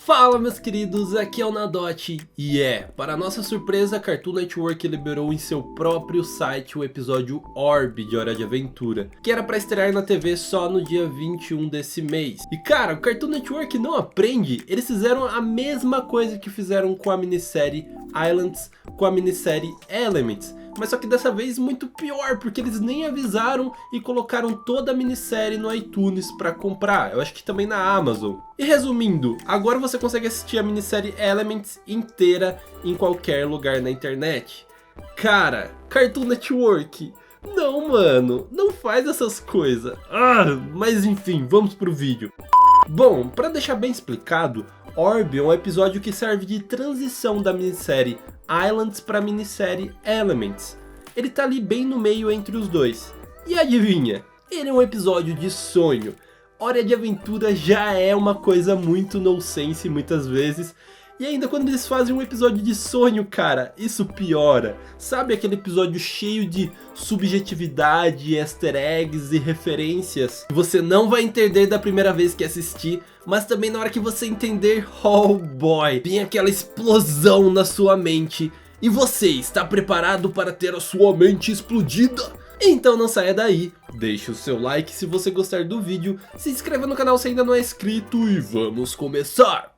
Fala meus queridos, aqui é o Nadotti e para nossa surpresa a Cartoon Network liberou em seu próprio site o episódio Orb de Hora de Aventura, que era para estrear na TV só no dia 21 desse mês. E cara, o Cartoon Network não aprende, eles fizeram a mesma coisa que fizeram com a minissérie Islands, com a minissérie Elements, mas só que dessa vez muito pior, porque eles nem avisaram e colocaram toda a minissérie no iTunes pra comprar, eu acho que também na Amazon. E resumindo, agora você consegue assistir a minissérie Elements inteira em qualquer lugar na internet. Cara, Cartoon Network, não mano, não faz essas coisas. Mas enfim, vamos pro vídeo. Bom, pra deixar bem explicado, Orb é um episódio que serve de transição da minissérie Islands para a minissérie Elements. Ele tá ali bem no meio entre os dois. E adivinha? Ele é um episódio de sonho. Hora de Aventura já é uma coisa muito nonsense muitas vezes. E ainda quando eles fazem um episódio de sonho, cara, isso piora. Sabe aquele episódio cheio de subjetividade, easter eggs e referências? Você não vai entender da primeira vez que assistir, mas também na hora que você entender, oh boy, vem aquela explosão na sua mente. E você está preparado para ter a sua mente explodida? Então não saia daí, deixe o seu like se você gostar do vídeo, se inscreva no canal se ainda não é inscrito e vamos começar!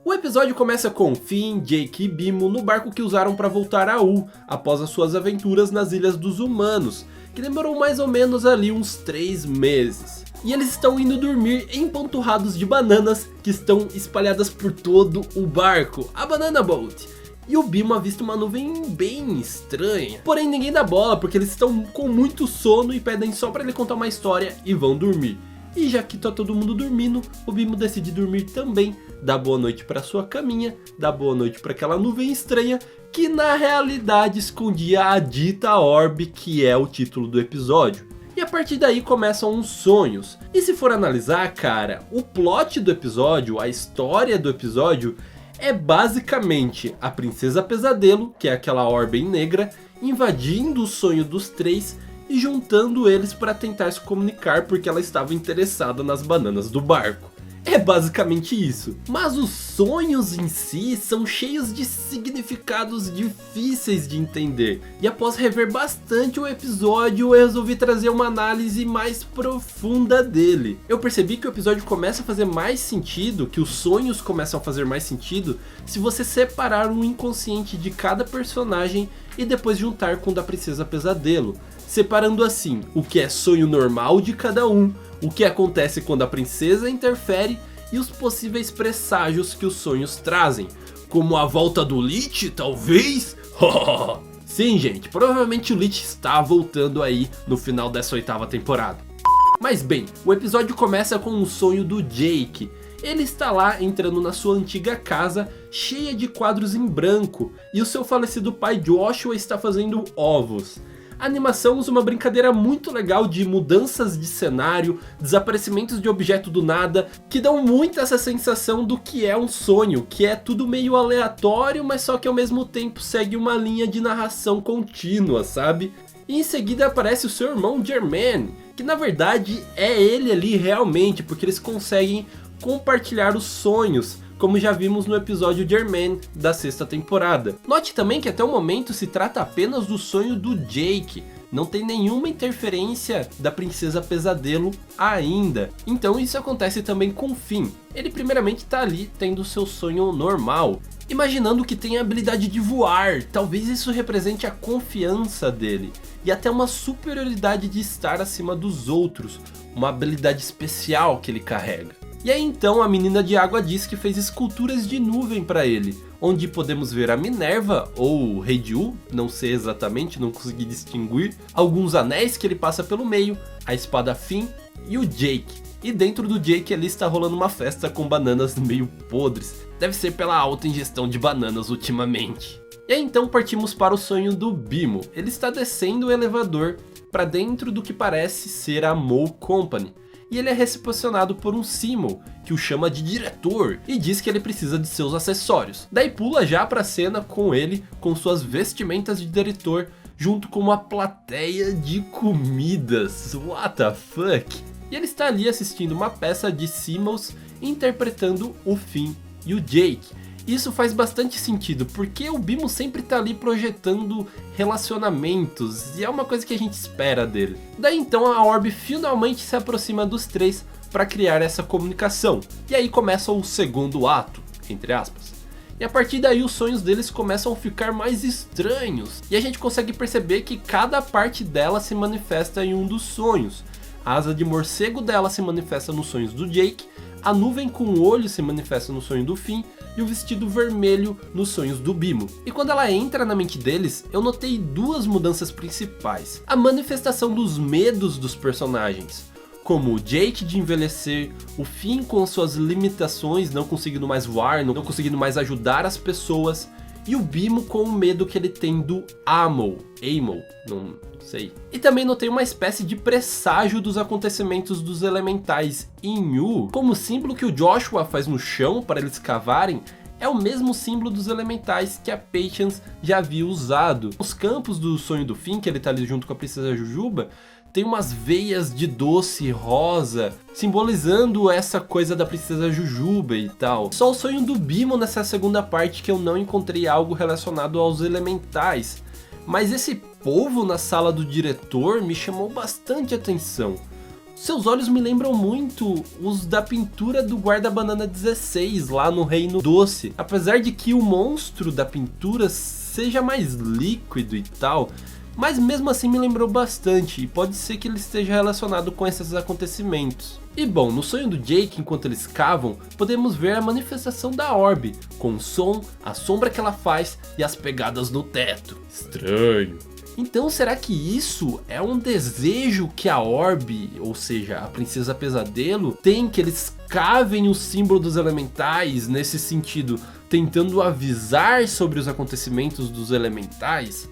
O episódio começa com Finn, Jake e Bimo no barco que usaram para voltar a U, após as suas aventuras nas Ilhas dos Humanos, que demorou mais ou menos ali uns 3 meses. E eles estão indo dormir empanturrados de bananas que estão espalhadas por todo o barco, a Banana Boat. E o Bimo avista uma nuvem bem estranha, porém ninguém dá bola porque eles estão com muito sono e pedem só para ele contar uma história e vão dormir. E já que tá todo mundo dormindo, o Bimo decide dormir também, dá boa noite pra sua caminha, dá boa noite pra aquela nuvem estranha, que na realidade escondia a dita Orb, que é o título do episódio. E a partir daí começam os sonhos. E se for analisar, cara, o plot do episódio, a história do episódio, é basicamente a Princesa Pesadelo, que é aquela Orb negra, invadindo o sonho dos três e juntando eles para tentar se comunicar porque ela estava interessada nas bananas do barco. É basicamente isso. Mas os sonhos em si são cheios de significados difíceis de entender. E após rever bastante o episódio, eu resolvi trazer uma análise mais profunda dele. Eu percebi que o episódio começa a fazer mais sentido, que os sonhos começam a fazer mais sentido, se você separar o inconsciente de cada personagem e depois juntar com o da Princesa Pesadelo. Separando assim o que é sonho normal de cada um, o que acontece quando a princesa interfere e os possíveis presságios que os sonhos trazem, como a volta do Lich, talvez? Sim gente, provavelmente o Lich está voltando aí no final dessa 8ª temporada. Mas bem, o episódio começa com um sonho do Jake. Ele está lá entrando na sua antiga casa, cheia de quadros em branco, e o seu falecido pai Joshua está fazendo ovos. A animação usa uma brincadeira muito legal de mudanças de cenário, desaparecimentos de objeto do nada, que dão muito essa sensação do que é um sonho, que é tudo meio aleatório, mas só que ao mesmo tempo segue uma linha de narração contínua, sabe? E em seguida aparece o seu irmão Jermaine, que na verdade é ele ali realmente, porque eles conseguem compartilhar os sonhos, como já vimos no episódio Jermaine da 6ª temporada. Note também que até o momento se trata apenas do sonho do Jake, não tem nenhuma interferência da Princesa Pesadelo ainda. Então isso acontece também com Finn. Ele primeiramente tá ali tendo seu sonho normal, imaginando que tem a habilidade de voar, talvez isso represente a confiança dele, e até uma superioridade de estar acima dos outros, uma habilidade especial que ele carrega. E aí então a menina de água diz que fez esculturas de nuvem para ele, onde podemos ver a Minerva ou Heidu, não sei exatamente, não consegui distinguir, alguns anéis que ele passa pelo meio, a espada Finn e o Jake. E dentro do Jake ali está rolando uma festa com bananas meio podres, deve ser pela alta ingestão de bananas ultimamente. E aí então partimos para o sonho do Bimo. Ele está descendo o elevador para dentro do que parece ser a Mo Company. E ele é recepcionado por um Simo, que o chama de diretor, e diz que ele precisa de seus acessórios. Daí pula já pra cena com ele, com suas vestimentas de diretor, junto com uma plateia de comidas. What the fuck? E ele está ali assistindo uma peça de Simos interpretando o Finn e o Jake. Isso faz bastante sentido, porque o Bimo sempre tá ali projetando relacionamentos, e é uma coisa que a gente espera dele. Daí então a Orb finalmente se aproxima dos três para criar essa comunicação, e aí começa o segundo ato, entre aspas. E a partir daí os sonhos deles começam a ficar mais estranhos, e a gente consegue perceber que cada parte dela se manifesta em um dos sonhos. A asa de morcego dela se manifesta nos sonhos do Jake, a nuvem com o olho se manifesta no sonho do Finn, e o vestido vermelho nos sonhos do Bimo. E quando ela entra na mente deles, eu notei duas mudanças principais. A manifestação dos medos dos personagens, como o Jake de envelhecer, o Finn com suas limitações, não conseguindo mais voar, não conseguindo mais ajudar as pessoas, e o Bimo com o medo que ele tem do Amo, não sei. E também notei uma espécie de presságio dos acontecimentos dos elementais em Yu, como o símbolo que o Joshua faz no chão para eles cavarem, é o mesmo símbolo dos elementais que a Patience já havia usado. Os campos do sonho do Finn, que ele tá ali junto com a princesa Jujuba, tem umas veias de doce rosa, simbolizando essa coisa da princesa Jujuba e tal. Só o sonho do Bimo nessa segunda parte que eu não encontrei algo relacionado aos elementais. Mas esse polvo na sala do diretor me chamou bastante atenção. Seus olhos me lembram muito os da pintura do Guarda-Banana 16 lá no Reino Doce. Apesar de que o monstro da pintura seja mais líquido e tal, mas mesmo assim me lembrou bastante, e pode ser que ele esteja relacionado com esses acontecimentos. E bom, no sonho do Jake, enquanto eles cavam, podemos ver a manifestação da Orb, com o som, a sombra que ela faz e as pegadas no teto. Estranho. Então será que isso é um desejo que a Orb, ou seja, a Princesa Pesadelo, tem, que eles cavem o símbolo dos elementais, nesse sentido, tentando avisar sobre os acontecimentos dos elementais?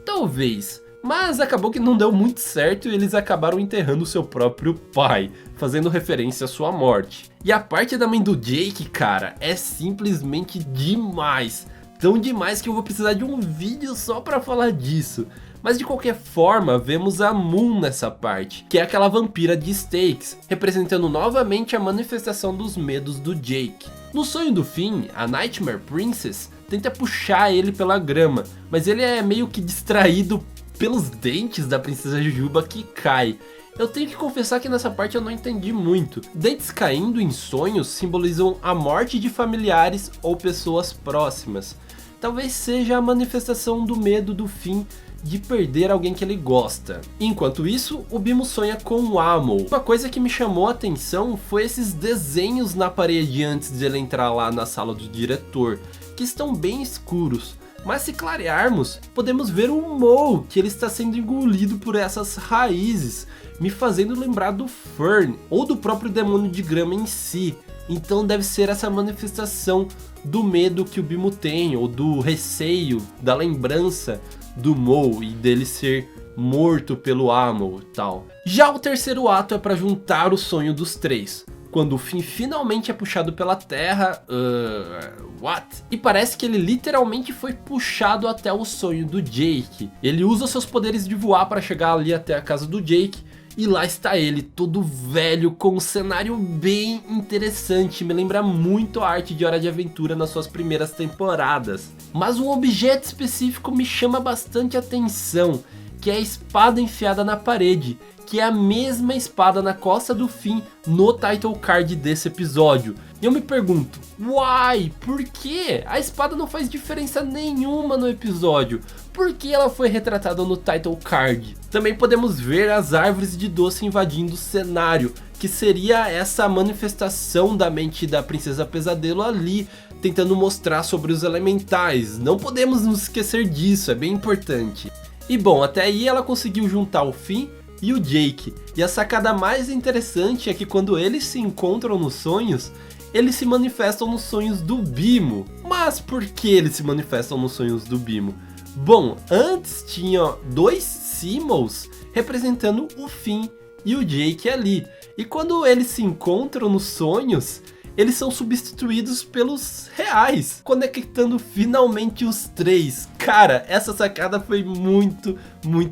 Talvez, mas acabou que não deu muito certo e eles acabaram enterrando seu próprio pai, fazendo referência à sua morte. E a parte da mãe do Jake, cara, é simplesmente demais. Tão demais que eu vou precisar de um vídeo só pra falar disso. Mas de qualquer forma, vemos a Moon nessa parte, que é aquela vampira de Stakes, representando novamente a manifestação dos medos do Jake. No sonho do Finn, a Nightmare Princess tenta puxar ele pela grama, mas ele é meio que distraído pelos dentes da princesa Jujuba que cai. Eu tenho que confessar que nessa parte eu não entendi muito. Dentes caindo em sonhos simbolizam a morte de familiares ou pessoas próximas. Talvez seja a manifestação do medo do Finn de perder alguém que ele gosta. Enquanto isso, o Bimo sonha com o Amo. Uma coisa que me chamou a atenção foi esses desenhos na parede antes de ele entrar lá na sala do diretor, que estão bem escuros. Mas se clarearmos, podemos ver o Mo, que ele está sendo engolido por essas raízes, me fazendo lembrar do Fern, ou do próprio demônio de grama em si. Então deve ser essa manifestação do medo que o Bimo tem, ou do receio, da lembrança do Mo e dele ser morto pelo Amo e tal. Já o terceiro ato é para juntar o sonho dos três, quando o Finn finalmente é puxado pela terra, what? E parece que ele literalmente foi puxado até o sonho do Jake. Ele usa seus poderes de voar para chegar ali até a casa do Jake, e lá está ele, todo velho, com um cenário bem interessante, me lembra muito a arte de Hora de Aventura nas suas primeiras temporadas. Mas um objeto específico me chama bastante atenção, que é a espada enfiada na parede, que é a mesma espada na costa do Finn no title card desse episódio. E eu me pergunto, why? Por quê? A espada não faz diferença nenhuma no episódio. Por que ela foi retratada no title card? Também podemos ver as árvores de doce invadindo o cenário, que seria essa manifestação da mente da Princesa Pesadelo ali, tentando mostrar sobre os elementais. Não podemos nos esquecer disso, é bem importante. E bom, até aí ela conseguiu juntar o Finn e o Jake. E a sacada mais interessante é que quando eles se encontram nos sonhos, eles se manifestam nos sonhos do Bimo. Mas por que eles se manifestam nos sonhos do Bimo? Bom, antes tinha dois symbols representando o Finn e o Jake ali. E quando eles se encontram nos sonhos, eles são substituídos pelos reais, conectando finalmente os três. Cara, essa sacada foi muito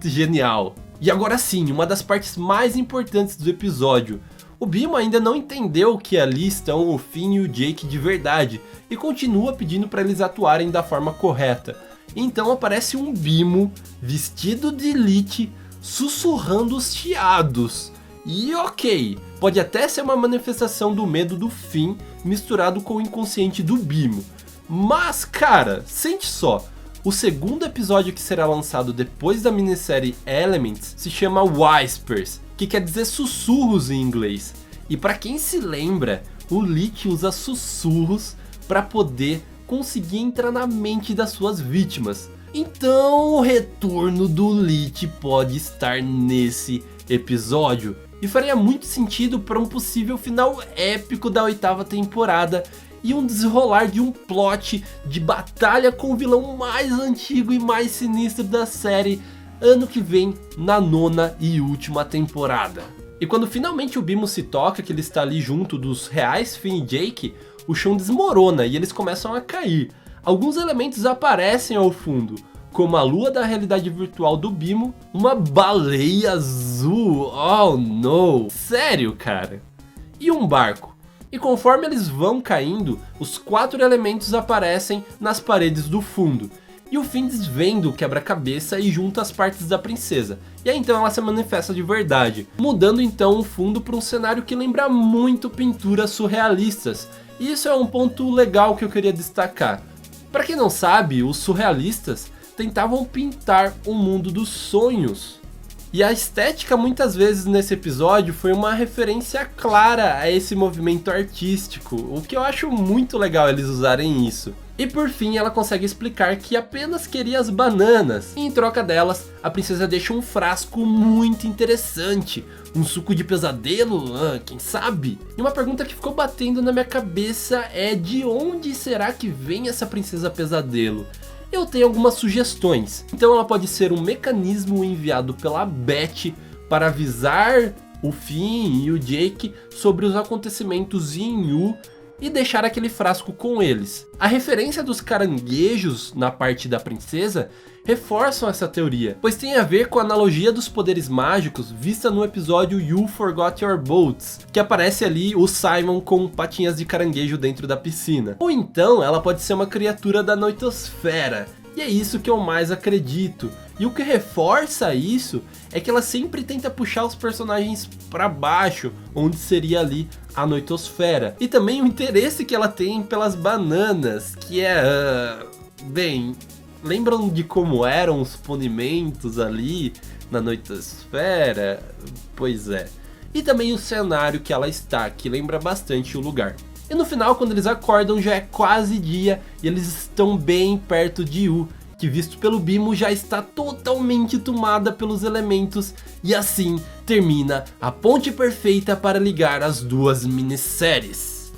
genial. E agora sim, uma das partes mais importantes do episódio. O Bimo ainda não entendeu que ali estão o Finn e o Jake de verdade e continua pedindo para eles atuarem da forma correta. Então aparece um Bimo vestido de Elite sussurrando os chiados. E ok, pode até ser uma manifestação do medo do Finn misturado com o inconsciente do Bimo. Mas cara, sente só, o segundo episódio que será lançado depois da minissérie Elements se chama Whispers, que quer dizer sussurros em inglês. E para quem se lembra, o Lich usa sussurros para poder conseguir entrar na mente das suas vítimas. Então o retorno do Lich pode estar nesse episódio. E faria muito sentido para um possível final épico da 8ª temporada e um desenrolar de um plot de batalha com o vilão mais antigo e mais sinistro da série ano que vem na 9ª e última temporada. E quando finalmente o Bimo se toca que ele está ali junto dos reais Finn e Jake, o chão desmorona e eles começam a cair. Alguns elementos aparecem ao fundo, como a lua da realidade virtual do Bimo, uma baleia azul, oh no, sério cara, e um barco. E conforme eles vão caindo, os 4 elementos aparecem nas paredes do fundo. E o Finn desvenda o quebra-cabeça e junta as partes da princesa. E aí então ela se manifesta de verdade, mudando então o fundo para um cenário que lembra muito pinturas surrealistas. E isso é um ponto legal que eu queria destacar. Para quem não sabe, os surrealistas tentavam pintar o mundo dos sonhos. E a estética muitas vezes nesse episódio foi uma referência clara a esse movimento artístico, o que eu acho muito legal eles usarem isso. E por fim ela consegue explicar que apenas queria as bananas, e em troca delas a princesa deixa um frasco muito interessante, um suco de pesadelo, quem sabe? E uma pergunta que ficou batendo na minha cabeça é de onde será que vem essa princesa pesadelo? Eu tenho algumas sugestões. Então ela pode ser um mecanismo enviado pela Beth para avisar o Finn e o Jake sobre os acontecimentos em Yu e deixar aquele frasco com eles. A referência dos caranguejos na parte da princesa reforçam essa teoria, pois tem a ver com a analogia dos poderes mágicos vista no episódio You Forgot Your Boats, que aparece ali o Simon com patinhas de caranguejo dentro da piscina. Ou então ela pode ser uma criatura da noitosfera, e é isso que eu mais acredito. E o que reforça isso é que ela sempre tenta puxar os personagens para baixo, onde seria ali a noitosfera. E também o interesse que ela tem pelas bananas, que é... bem... lembram de como eram os punimentos ali na noitosfera? Pois é. E também o cenário que ela está, que lembra bastante o lugar. E no final, quando eles acordam, já é quase dia e eles estão bem perto de Yu, que visto pelo Bimo já está totalmente tomada pelos elementos, e assim termina a ponte perfeita para ligar as duas minisséries.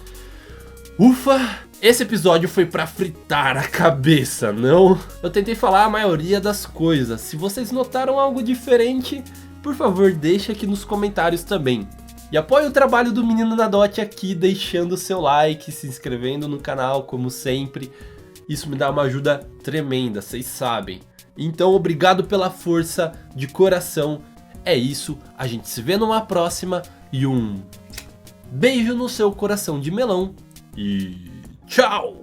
Ufa! Esse episódio foi pra fritar a cabeça, não? Eu tentei falar a maioria das coisas. Se vocês notaram algo diferente, por favor deixe aqui nos comentários também. E apoie o trabalho do Menino na Dot aqui, deixando o seu like, se inscrevendo no canal, como sempre. Isso me dá uma ajuda tremenda, vocês sabem. Então obrigado pela força, de coração. É isso, a gente se vê numa próxima. E um beijo no seu coração de melão. E... tchau!